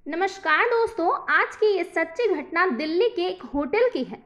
नमस्कार दोस्तों, आज की ये सच्ची घटना दिल्ली के एक होटल की है।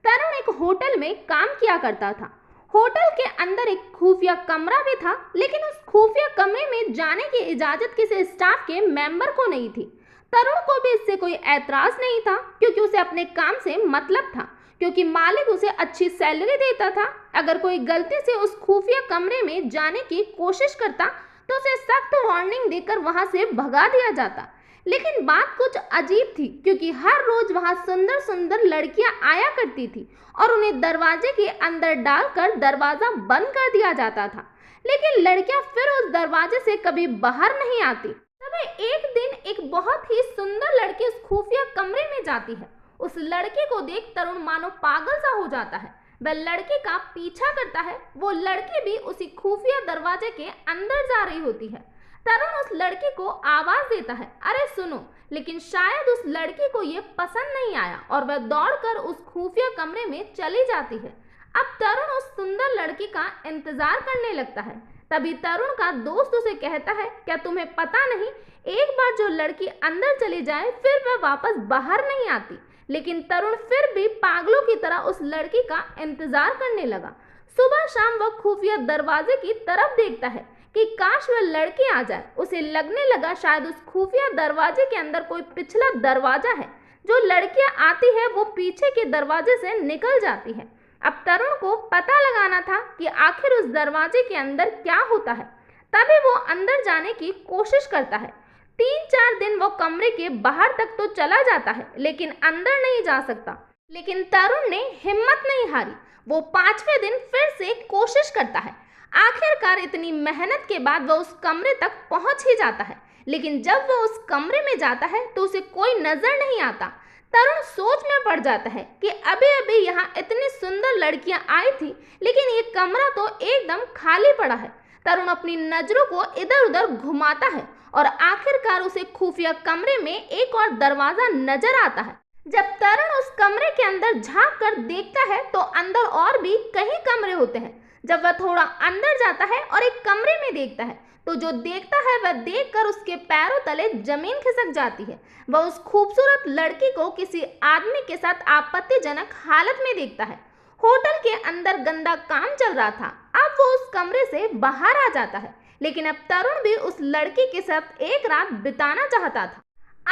तरुण एक होटल में काम किया करता था। होटल के अंदर एक खुफिया कमरा भी था, लेकिन उस खुफिया कमरे में जाने की इजाजत किसी स्टाफ के मेंबर को नहीं थी। तरुण को भी इससे कोई ऐतराज नहीं था, क्योंकि उसे अपने काम से मतलब था, क्योंकि मालिक उसे अच्छी सैलरी देता था। अगर कोई गलती से उस खुफिया कमरे में जाने की कोशिश करता तो उसे सख्त वार्निंग देकर वहां से भगा दिया जाता। लेकिन बात कुछ अजीब थी, क्योंकि हर रोज वहां सुंदर सुंदर लड़कियां आया करती थी और उन्हें दरवाजे के अंदर डालकर दरवाजा बंद कर दिया जाता था। लेकिन लड़कियां फिर उस दरवाजे से कभी बाहर नहीं आती। तभी एक दिन एक बहुत ही सुंदर लड़की उस खुफिया कमरे में जाती है। उस लड़की को देख तरुण मानो पागल सा हो जाता है। वह लड़की का पीछा करता है। वो लड़की भी उसी खुफिया दरवाजे के अंदर जा रही होती है। तरुण उस लड़की को आवाज देता है, अरे सुनो, लेकिन शायद उस लड़की को ये पसंद नहीं आया और वह दौड़कर उस खुफिया कमरे में चली जाती है। अब तरुण उस सुंदर लड़की का इंतजार करने लगता है। तभी तरुण का दोस्त उसे कहता है, क्या तुम्हें पता नहीं, एक बार जो लड़की अंदर चली जाए फिर वह वापस बाहर नहीं आती। लेकिन तरुण फिर भी पागलों की तरह उस लड़की का इंतजार करने लगा। सुबह शाम वह खुफिया दरवाजे की तरफ देखता है कि काश वह लड़की आ जाए। उसे लगने लगा शायद उस खुफिया दरवाजे के अंदर कोई पिछला दरवाजा है। जो लड़कियां आती है वो पीछे के दरवाजे से निकल जाती है। अब तरुण को पता लगाना था कि आखिर उस दरवाजे के अंदर क्या होता है। तभी वो अंदर जाने की कोशिश करता है। 3-4 दिन वो कमरे के बाहर तक तो चला जाता है, लेकिन अंदर नहीं जा सकता। लेकिन तरुण ने हिम्मत नहीं हारी। वो 5वें दिन फिर से कोशिश करता है। आखिरकार इतनी मेहनत के बाद वह उस कमरे तक पहुंच ही जाता है। लेकिन जब वह उस कमरे में जाता है तो उसे कोई नजर नहीं आता। तरुण सोच में पड़ जाता है कि अभी अभी यहाँ इतनी सुंदर लड़कियां आई थी, लेकिन ये कमरा तो एकदम खाली पड़ा है। तरुण अपनी नजरों को इधर उधर घुमाता है और आखिरकार उसे खुफिया कमरे में एक और दरवाजा नजर आता है। जब तरुण उस कमरे के अंदर झांक कर देखता है तो अंदर और भी कई कमरे होते हैं। जब वह थोड़ा अंदर जाता है और एक कमरे में देखता है तो जो देखता है वह देखकर उसके पैरों तले जमीन खिसक जाती है। वह उस खूबसूरत लड़की को किसी आदमी के साथ आपत्तिजनक हालत में देखता है। होटल के अंदर गंदा काम चल रहा था। अब वो उस कमरे से बाहर आ जाता है, लेकिन अब तरुण भी उस लड़की के साथ एक रात बिताना चाहता था।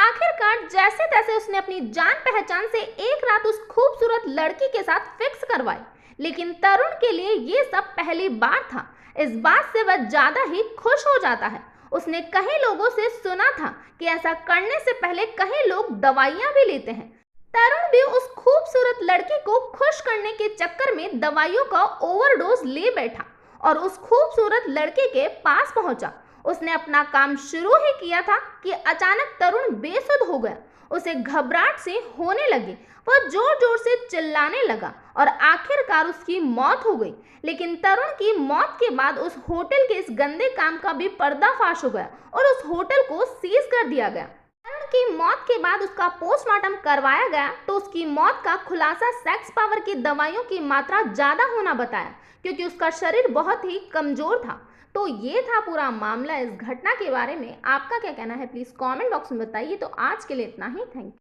आखिरकार जैसे तैसे उसने अपनी जान पहचान से एक रात उस खूबसूरत लड़की के साथ फिक्स करवाई। लेकिन तरुण के लिए ये सब पहली बार था। इस बात से वह ज्यादा ही खुश हो जाता है। उसने कई लोगों से सुना था कि ऐसा करने से पहले कई लोग दवाइयां भी लेते हैं। तरुण भी उस खूबसूरत लड़की को खुश करने के चक्कर में दवाइयों का ओवरडोज ले बैठा और उस खूबसूरत लड़के के पास पहुंचा। उसने अपना काम शुरू ही किया था कि अचानक तरुण बेसुध हो गया। उसे घबराहट से होने लगी। वह जोर जोर से चिल्लाने लगा और आखिरकार उसकी मौत हो गई। लेकिन तरुण की मौत के बाद उस होटल के इस गंदे काम का भी पर्दाफाश हो गया और उस होटल को सीज कर दिया गया। तरुण की मौत के बाद उसका पोस्टमार्टम करवाया गया तो उसकी मौत का खुलासा सेक्स पावर की दवाइयों की मात्रा ज्यादा होना बताया, क्योंकि उसका शरीर बहुत ही कमजोर था। तो ये था पूरा मामला। इस घटना के बारे में आपका क्या कहना है, प्लीज कमेंट बॉक्स में बताइए। तो आज के लिए इतना ही। Thank you.